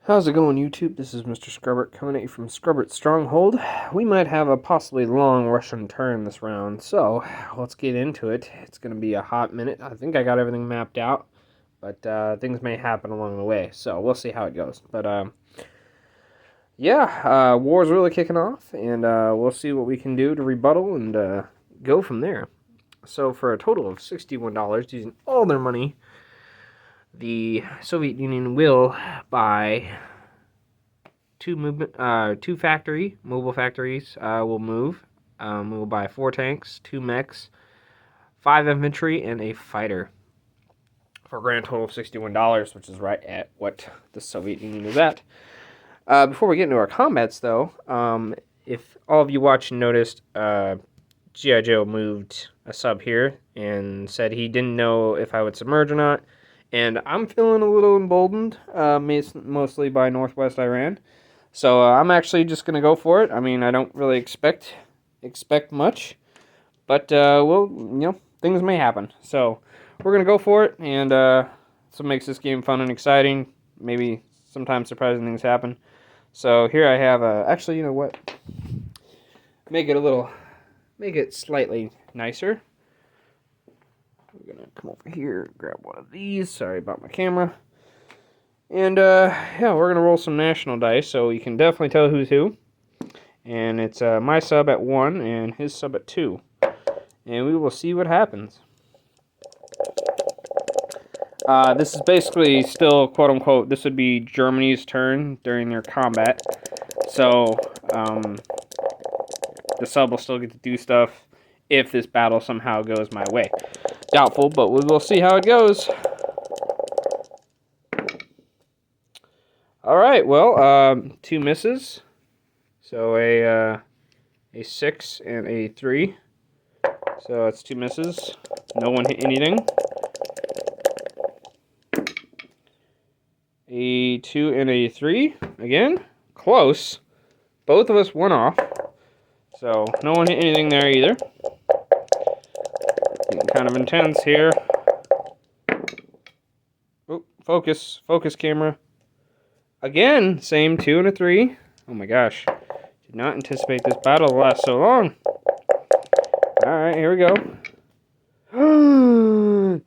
How's it going, YouTube? This is Mr. Scrubbert coming at you from Scrubbert's Stronghold. We might have a possibly long Russian turn this round, so let's get into it. It's going to be a hot minute. I think I got everything mapped out, but things may happen along the way, so we'll see how it goes. But war's really kicking off, and we'll see what we can do to rebuttal and go from there. So for a total of $61, using all their money, the Soviet Union will buy two mobile factories. Will move. We will buy 4 tanks, 2 mechs, 5 infantry, and a fighter for a grand total of $61, which is right at what the Soviet Union is at. Before we get into our combats, though, if all of you watching noticed, G.I. Joe moved a sub here and said he didn't know if I would submerge or not. And I'm feeling a little emboldened, mostly by Northwest Iran. So I'm actually just going to go for it. I mean, I don't really expect much. But, things may happen. So we're going to go for it. And so it makes this game fun and exciting. Maybe sometimes surprising things happen. So here I have, actually, you know what? Make it slightly nicer. We're going to come over here, grab one of these. Sorry about my camera. And, we're going to roll some national dice, so you can definitely tell who's who. And it's my sub at 1 and his sub at 2. And we will see what happens. This is basically still, quote-unquote, this would be Germany's turn during their combat. So, the sub will still get to do stuff if this battle somehow goes my way. Doubtful, but we will see how it goes. Alright, well, 2 misses. So a 6 and a 3. So that's 2 misses. No one hit anything. A 2 and a 3. Again, close. Both of us went off. So no one hit anything there either. Getting kind of intense here. Oh, focus camera. Again, same 2 and a 3. Oh my gosh. Did not anticipate this battle to last so long. Alright, here we go.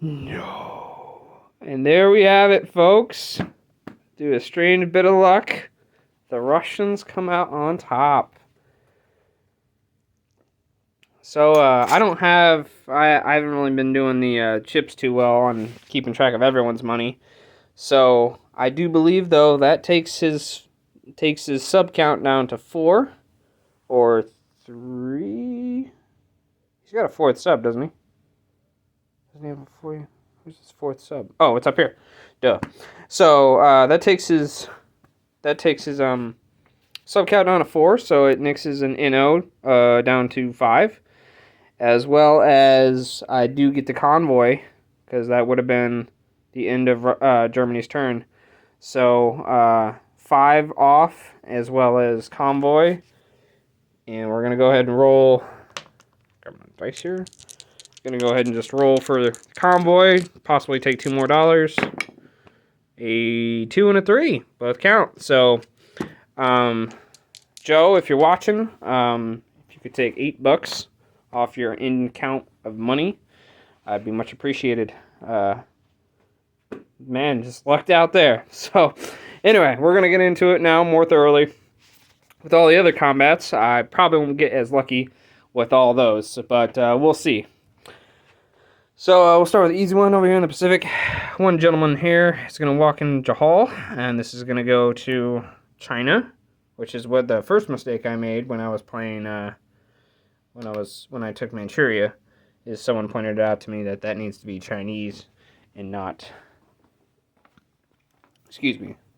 No. And there we have it, folks. Through a strange bit of luck, the Russians come out on top. So, I haven't really been doing the chips too well on keeping track of everyone's money. So, I do believe, though, that takes his sub count down to 4 or 3. He's got a 4th sub, doesn't he? Doesn't he have a 4? Where's his 4th sub? Oh, it's up here. Duh. So, that takes his sub count down to 4, so it nixes an NO down to 5. As well as I do get the convoy, because that would have been the end of Germany's turn. So, 5 off, as well as convoy. And we're going to go ahead and roll. Grab my dice here. Going to go ahead and just roll for the convoy. Possibly take $2 more. A 2 and a 3. Both count. So, Joe, if you're watching, if you could take $8 off your in count of money, I'd be much appreciated. Man, just lucked out there. So, anyway, we're going to get into it now more thoroughly. With all the other combats, I probably won't get as lucky with all those, but we'll see. So, we'll start with the easy one over here in the Pacific. One gentleman here is going to walk in Jahal, and this is going to go to China, which is what the first mistake I made when I was playing, when I took Manchuria, is someone pointed out to me that needs to be Chinese and not,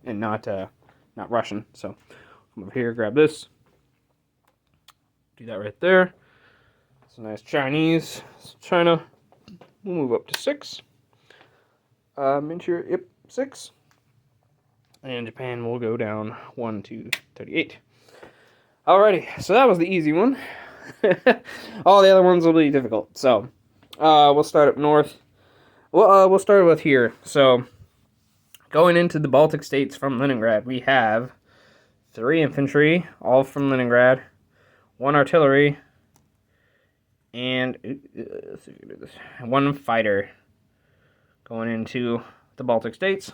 not Russian. So, come over here, grab this, do that right there. It's a nice Chinese. China, we'll move up to 6. Manchuria, yep, 6. And Japan will go down 1 to 38. Alrighty, so that was the easy one. All the other ones will be difficult. So, we'll start up north. Well, we'll start with here. So, Going into the Baltic States from Leningrad, we have 3 infantry, all from Leningrad, 1 artillery, and let's see if we can do this. 1 fighter going into the Baltic States.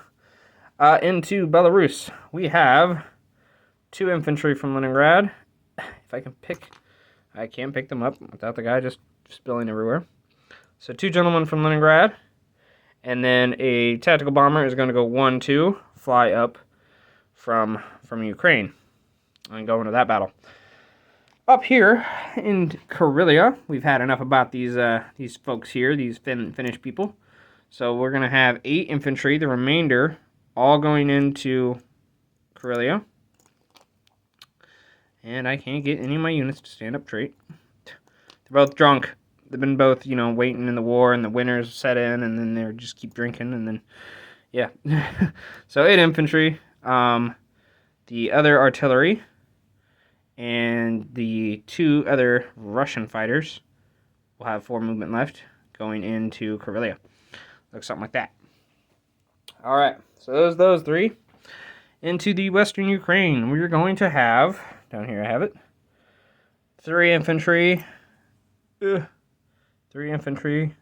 Into Belarus, we have 2 infantry from Leningrad. If I can pick, I can't pick them up without the guy just spilling everywhere. So 2 gentlemen from Leningrad, and then a tactical bomber is going to go 1-2, fly up from Ukraine, and go into that battle. Up here in Karelia, we've had enough about these folks here, these Finnish people. So we're going to have 8 infantry, the remainder all going into Karelia. And I can't get any of my units to stand up straight. They're both drunk. They've been both, waiting in the war, and the winters set in, and then they just keep drinking, and then, yeah. So 8 infantry, the other artillery, and the 2 other Russian fighters will have 4 movement left going into Karelia. Looks something like that. All right, so those 3. Into the western Ukraine, we're going to have, down here I have it, 3 infantry, 3 infantry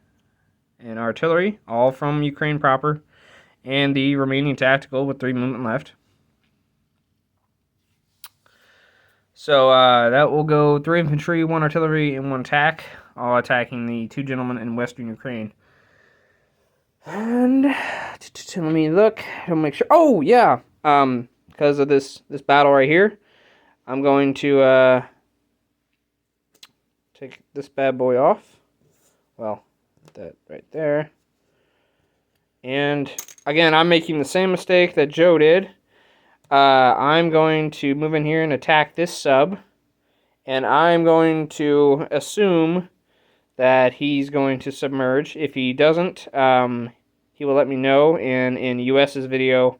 and artillery, all from Ukraine proper, and the remaining tactical with 3 movement left. So that will go 3 infantry, 1 artillery, and 1 attack, all attacking the 2 gentlemen in western Ukraine. And let me look. I'll make sure. Oh yeah, because of this battle right here, I'm going to take this bad boy off. Well, that right there. And again, I'm making the same mistake that Joe did. I'm going to move in here and attack this sub, and I'm going to assume that he's going to submerge. If he doesn't, he will let me know, and in US's video,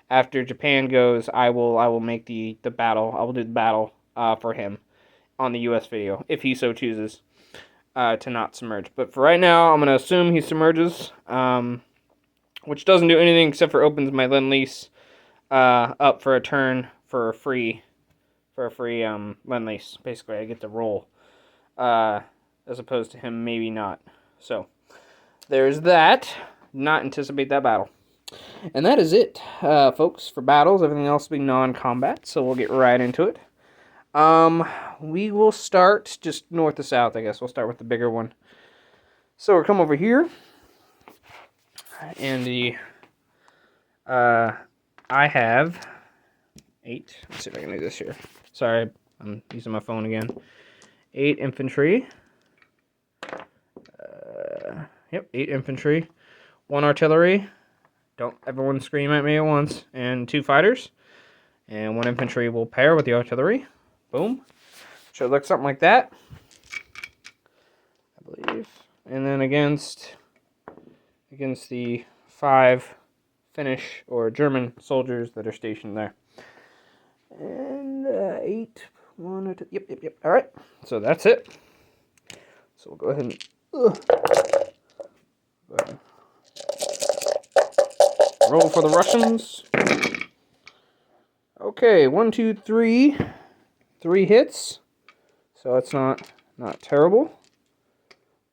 after Japan goes, I will make the battle. I will do the battle for him on the US video, if he so chooses to not submerge. But for right now, I'm going to assume he submerges, which doesn't do anything except for opens my Lend-Lease up for a turn for a free Lend-Lease. Basically, I get to roll, as opposed to him maybe not. So there's that. Not anticipate that battle. And that is it, folks, for battles. Everything else will be non-combat, so we'll get right into it. We will start just north to south, I guess. We'll start with the bigger one. So we'll come over here, and I have 8. Let's see if I can do this here. Sorry, I'm using my phone again. 8 infantry. 8 infantry. 1 artillery. Don't everyone scream at me at once. And 2 fighters. And 1 infantry will pair with the artillery. Boom. Should look something like that, I believe. And then against the 5 Finnish or German soldiers that are stationed there. And 8, 1, or 2. Yep. All right. So that's it. So we'll go ahead and roll for the Russians. Okay, 1, 2, 3. 3 hits. So it's not terrible.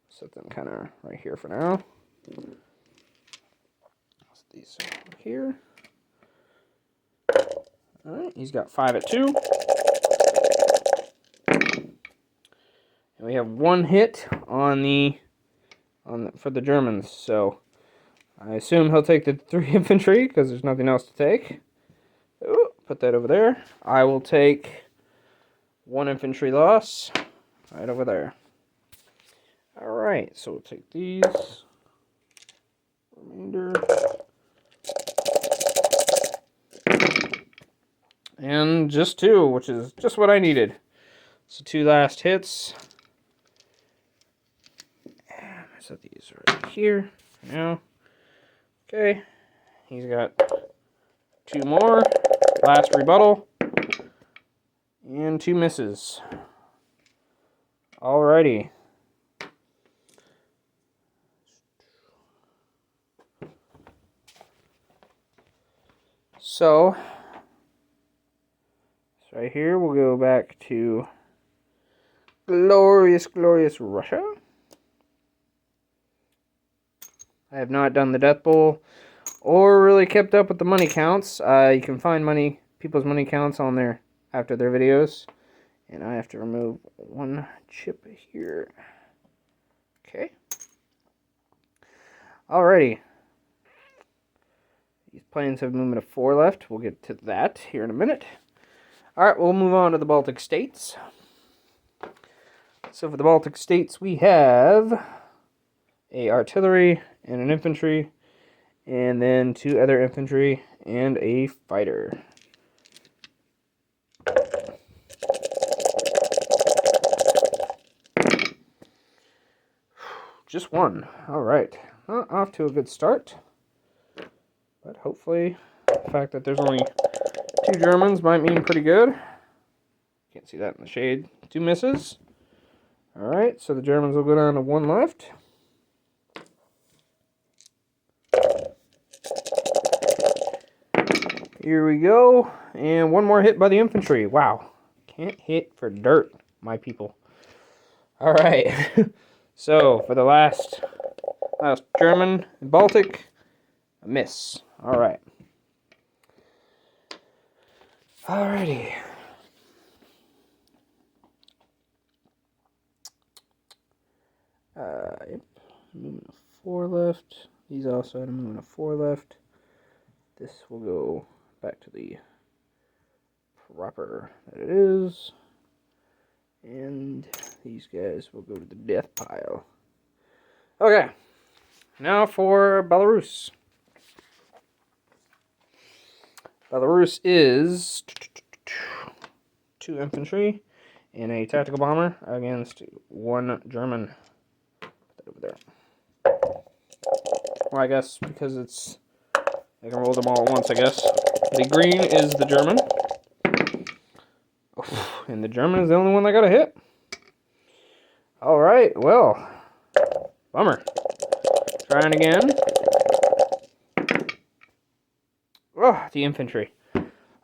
Set them kind of right here for now. Set these over here. All right, he's got 5 at 2. And we have 1 hit for the Germans. So I assume he'll take the 3 infantry because there's nothing else to take. Ooh, put that over there. I will take 1 infantry loss right over there. All right, so we'll take these. Remainder. And just 2, which is just what I needed. So 2 last hits. And set these right here for now. Okay, he's got 2 more. Last rebuttal. And 2 misses. Alrighty. So right here, we'll go back to glorious, glorious Russia. I have not done the Death Bowl or really kept up with the money counts. You can find people's money counts on there after their videos. And I have to remove one chip here. Okay. Alrighty. These planes have movement of 4 left. We'll get to that here in a minute. Alright, we'll move on to the Baltic States. So for the Baltic States, we have a artillery and an infantry, and then 2 other infantry and a fighter. Just one. Alright. Well, off to a good start. But hopefully, the fact that there's only 2 Germans might mean pretty good. Can't see that in the shade. 2 misses. Alright, so the Germans will go down to 1 left. Here we go. And 1 more hit by the infantry. Wow. Can't hit for dirt, my people. Alright. So, for the last German Baltic, a miss. Alright. Alrighty. Yep. Movement of 4 left. These also had a movement of 4 left. This will go back to the proper that it is. And these guys will go to the death pile. Okay. Now for Belarus. Belarus is 2 infantry and a tactical bomber against 1 German. Put that over there. Well, I guess because I can roll them all at once, I guess. The green is the German. And the German is the only one that got a hit. Alright, well. Bummer. Trying again. Oh, the infantry.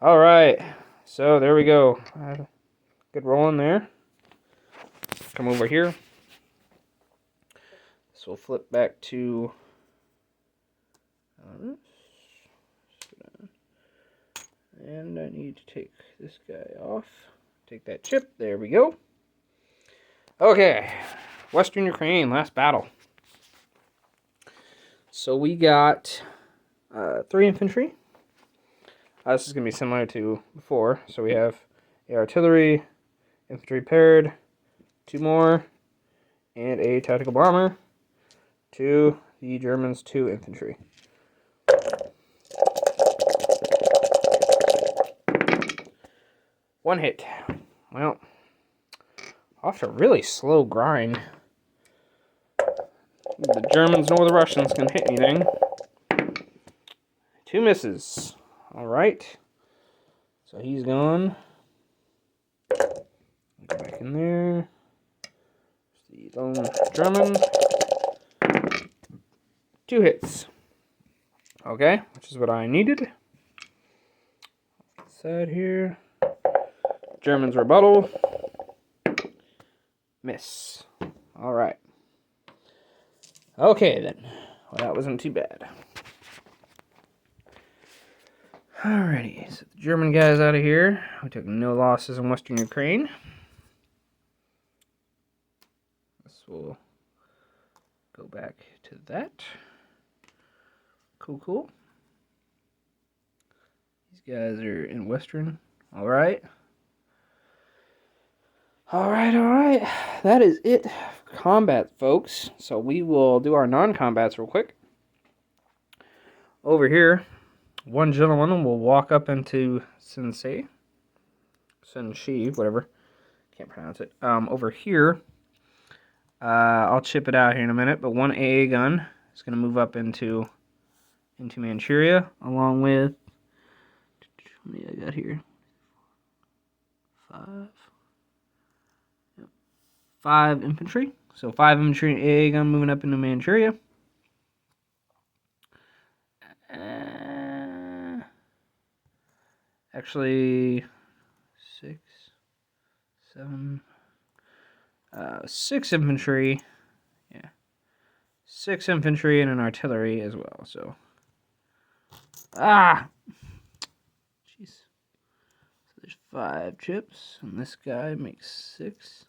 Alright. So, there we go. Good rolling there. Come over here. So, we'll flip back to... And I need to take this guy off. Take that chip. There we go. Okay. Western Ukraine, last battle. So we got 3 infantry. This is going to be similar to before. So we have a artillery, infantry paired, 2 more, and a tactical bomber. 2, the Germans, 2 infantry. One hit. Well, off to a really slow grind. The Germans nor the Russians can hit anything. 2 misses. Alright. So he's gone. Go back in there. The lone German. 2 hits. Okay, which is what I needed. Side here. Germans rebuttal. Miss. Alright. Okay then. Well, that wasn't too bad. Alrighty, so the German guys out of here. We took no losses in Western Ukraine. This will go back to that. Cool, cool. These guys are in Western. Alright. Alright. That is it for combat, folks. So we will do our non-combats real quick. Over here, 1 gentleman will walk up into Senshi, whatever. Can't pronounce it. Over here, I'll chip it out here in a minute, but 1 AA gun is going to move up into Manchuria, along with, how many I got here? 5. Yep. 5 infantry. So 5 infantry and AA gun moving up into Manchuria. Actually, 6, 7, 6 infantry. Yeah. 6 infantry and an artillery as well, so. Ah! Jeez. So there's 5 chips, and this guy makes 6.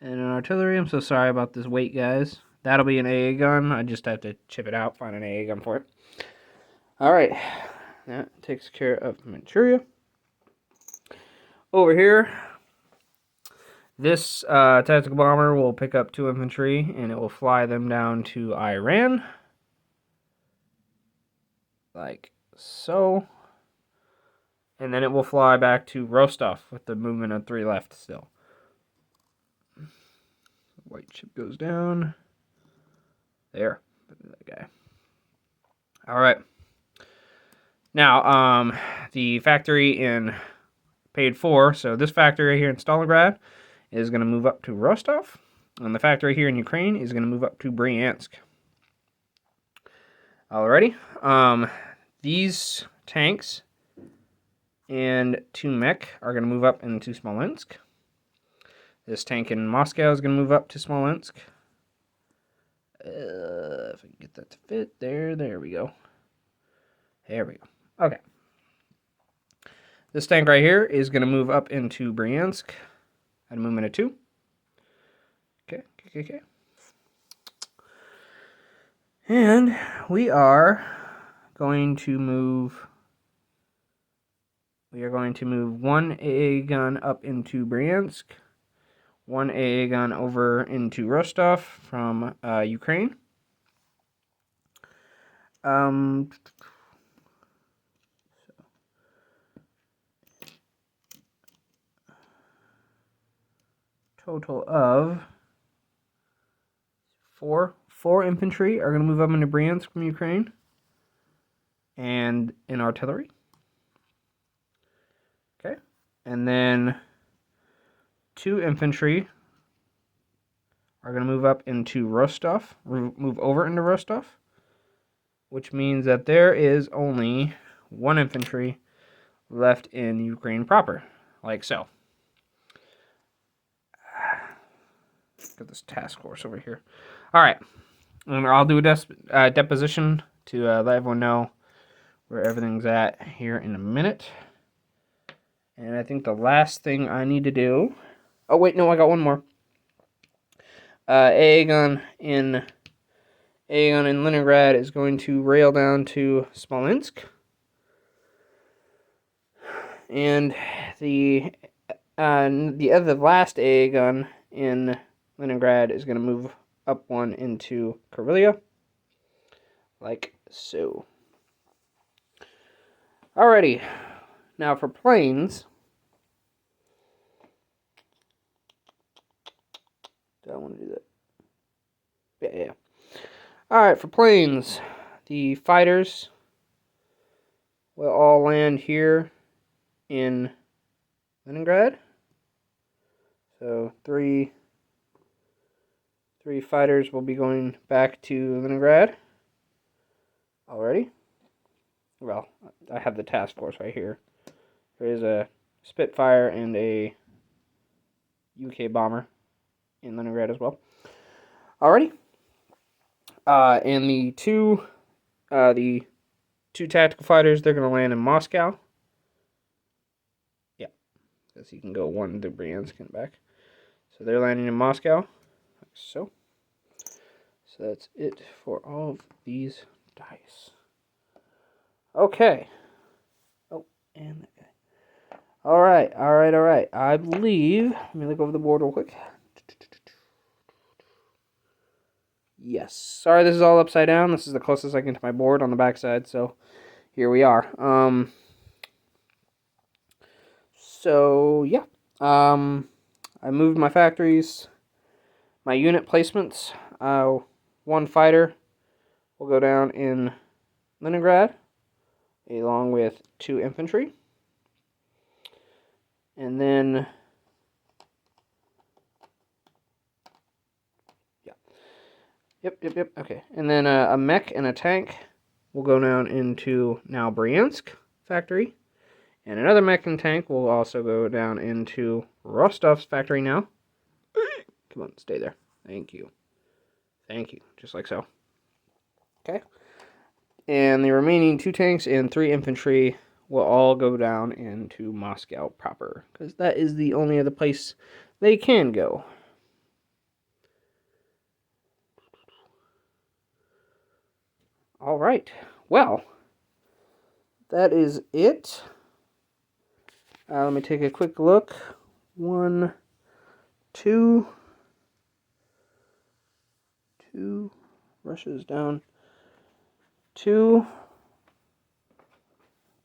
And an artillery, I'm so sorry about this weight, guys. That'll be an AA gun. I just have to chip it out, find an AA gun for it. Alright. That takes care of Manchuria. Over here, this tactical bomber will pick up 2 infantry, and it will fly them down to Iran. Like so. And then it will fly back to Rostov with the movement of 3 left still. White chip goes down. There. That guy. Alright. Now, the factory in paid for, so this factory right here in Stalingrad is going to move up to Rostov. And the factory here in Ukraine is going to move up to Bryansk. Alrighty. These tanks and 2 mech are going to move up into Smolensk. This tank in Moscow is going to move up to Smolensk. If I can get that to fit, there we go. There we go. Okay. This tank right here is going to move up into Bryansk at a movement of 2. Okay. And we are going to move 1 AA gun up into Bryansk, 1 AA gun over into Rostov from Ukraine. Total of 4 infantry are going to move up into Bryansk from Ukraine, and an artillery. Okay, and then 2 infantry are going to move up into Rostov, move over into Rostov, which means that there is only 1 infantry left in Ukraine proper, like so. Got this task force over here. All right, and I'll do a deposition to let everyone know where everything's at here in a minute. And I think the last thing I need to do. Oh wait, no, I got one more. AA gun in Leningrad is going to rail down to Smolensk, and the last AA gun in Leningrad is going to move up 1 into Karelia, like so. Alrighty, now for planes. Do I want to do that? Yeah. Alright, for planes, the fighters will all land here in Leningrad. So 3 fighters will be going back to Leningrad already. Well, I have the task force right here. There is a Spitfire and a UK bomber in Leningrad as well. Alrighty. And the two tactical fighters, they're going to land in Moscow. Yeah, because you can go 1 to Bryansk and back. So they're landing in Moscow, like so. So that's it for all of these dice. Okay. Oh, and that guy. All right. I believe, let me look over the board real quick. Yes. Sorry, this is all upside down. This is the closest I can to my board on the backside, so here we are. So, yeah. I moved my factories, my unit placements. 1 fighter will go down in Leningrad, along with 2 infantry. And then, yeah. Yep. Okay. And then a mech and a tank will go down into now Bryansk factory. And another mech and tank will also go down into Rostov's factory now. Come on, stay there. Thank you. Thank you. Just like so. Okay. And the remaining 2 tanks and 3 infantry will all go down into Moscow proper, because that is the only other place they can go. All right. Well, that is it. Let me take a quick look. 1, 2. Russia's down. 2.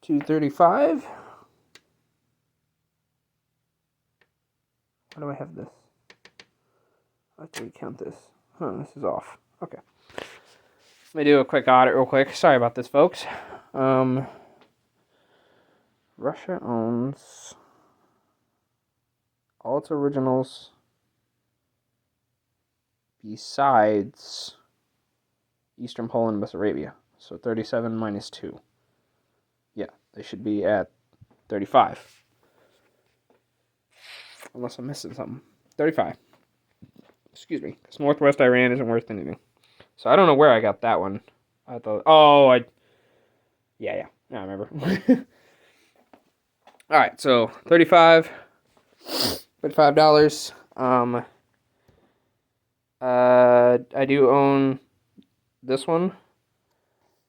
235. Why do I have this? I have to recount this. This is off. Okay. Let me do a quick audit real quick. Sorry about this, folks. Russia owns all its originals besides Eastern Poland and Bessarabia. So 37 minus 2. Yeah, they should be at 35. Unless I'm missing something. 35. Excuse me. Because Northwest Iran isn't worth anything. So I don't know where I got that one. I thought, yeah, I remember. Alright, so $35. I do own this one.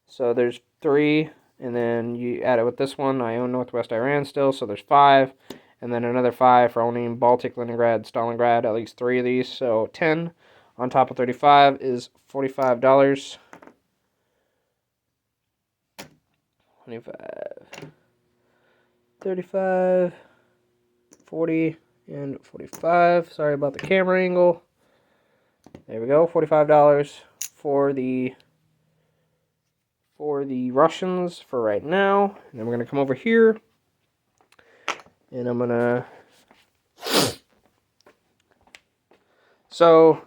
So there's 3, and then you add it with this one. I own Northwest Iran still, so there's 5. And then another 5 for owning Baltic, Leningrad, Stalingrad, at least 3 of these. So 10 on top of 35 is $45. 25, 35, 40, and 45. Sorry about the camera angle. There we go, $45 for the Russians for right now. And then we're gonna come over here, and I'm gonna. So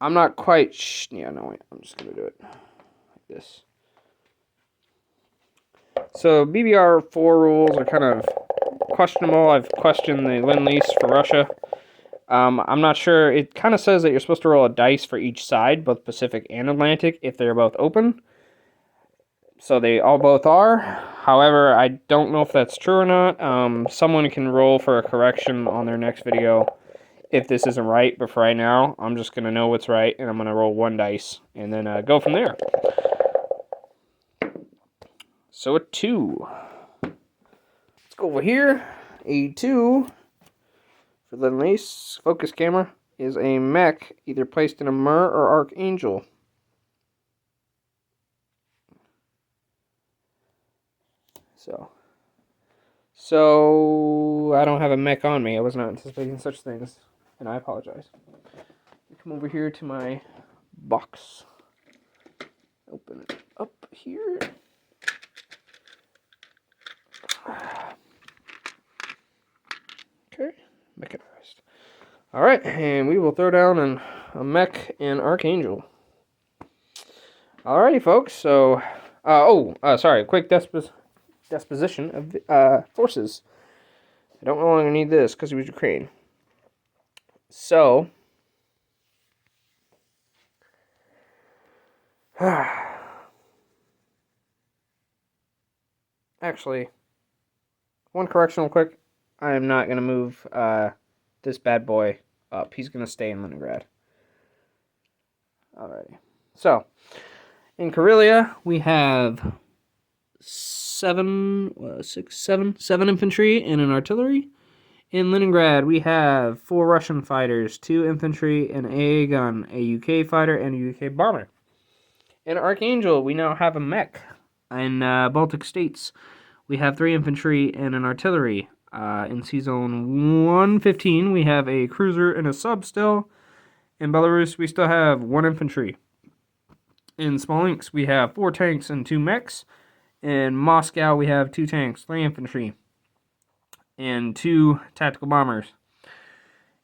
I'm not quite. Yeah, no, wait. I'm just gonna do it like this. So BBR 4 rules are kind of questionable. I've questioned the Lend-Lease for Russia. I'm not sure. It kind of says that you're supposed to roll a dice for each side, both Pacific and Atlantic, if they're both open. So they all both are. However, I don't know if that's true or not. Someone can roll for a correction on their next video if this isn't right. But for right now, I'm just going to know what's right, and I'm going to roll 1 dice and then go from there. So a 2. Let's go over here. A 2 for the Lend-Lease focus camera is a mech either placed in a Mir or Archangel. So I don't have a mech on me. I was not anticipating such things, and I apologize. Come over here to my box. Open it up here. Okay, mechanized. Alright, and we will throw down a mech and Archangel. Alrighty, folks, so... sorry, quick disposition of forces. I don't no longer need this because it was Ukraine. So... Actually, one correction real quick. I am not going to move this bad boy up. He's going to stay in Leningrad. Alrighty. So, in Karelia, we have 7 infantry and an artillery. In Leningrad, we have 4 Russian fighters, 2 infantry, an AA gun, a UK fighter, and a UK bomber. In Archangel, we now have a mech. In Baltic States, we have 3 infantry and an artillery. In Season 115, we have a cruiser and a sub still. In Belarus, we still have 1 infantry. In Smolensk, we have 4 tanks and 2 mechs. In Moscow, we have 2 tanks, 3 infantry, and 2 tactical bombers.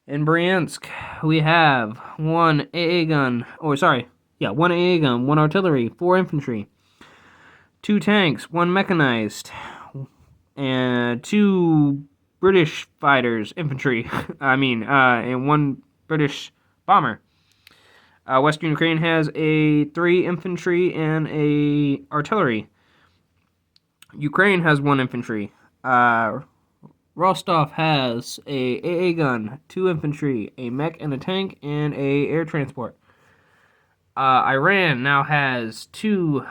In Bryansk, we have 1 AA gun, 1 AA gun, 1 artillery, 4 infantry, 2 tanks, 1 mechanized, and 2 British fighters, infantry, and 1 British bomber. Western Ukraine has 3 infantry and a artillery. Ukraine has 1 infantry. Rostov has a AA gun, 2 infantry, a mech and a tank, and a air transport. Iran now has 2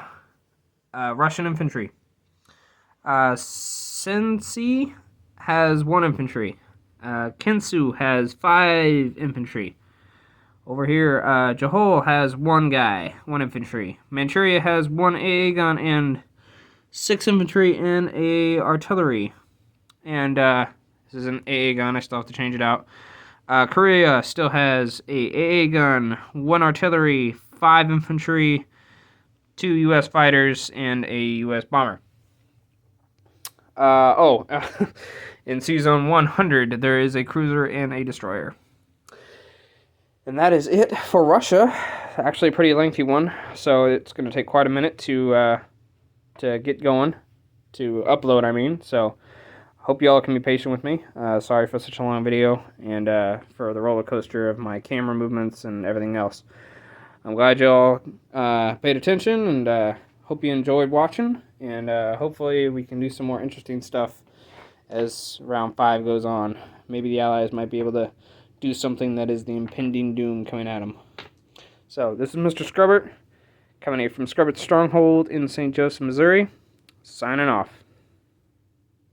Russian infantry. Sensi has 1 infantry. Kinsu has 5 infantry. Over here, Johol has 1 guy, 1 infantry. Manchuria has 1 AA gun and 6 infantry and a artillery. And this is an AA gun. I still have to change it out. Korea still has a AA gun, 1 artillery, 5 infantry, 2 U.S. fighters, and a U.S. bomber. In Sea Zone 100, there is a cruiser and a destroyer. And that is it for Russia. Actually a pretty lengthy one, so it's going to take quite a minute to get going, to upload, I mean. So hope you all can be patient with me. Sorry for such a long video, and for the roller coaster of my camera movements and everything else. I'm glad you all paid attention, and hope you enjoyed watching. And hopefully we can do some more interesting stuff as round 5 goes on. Maybe the Allies might be able to do something that is the impending doom coming at them. So, this is Mr. Scrubbert, coming in from Scrubbert's Stronghold in St. Joseph, Missouri, signing off.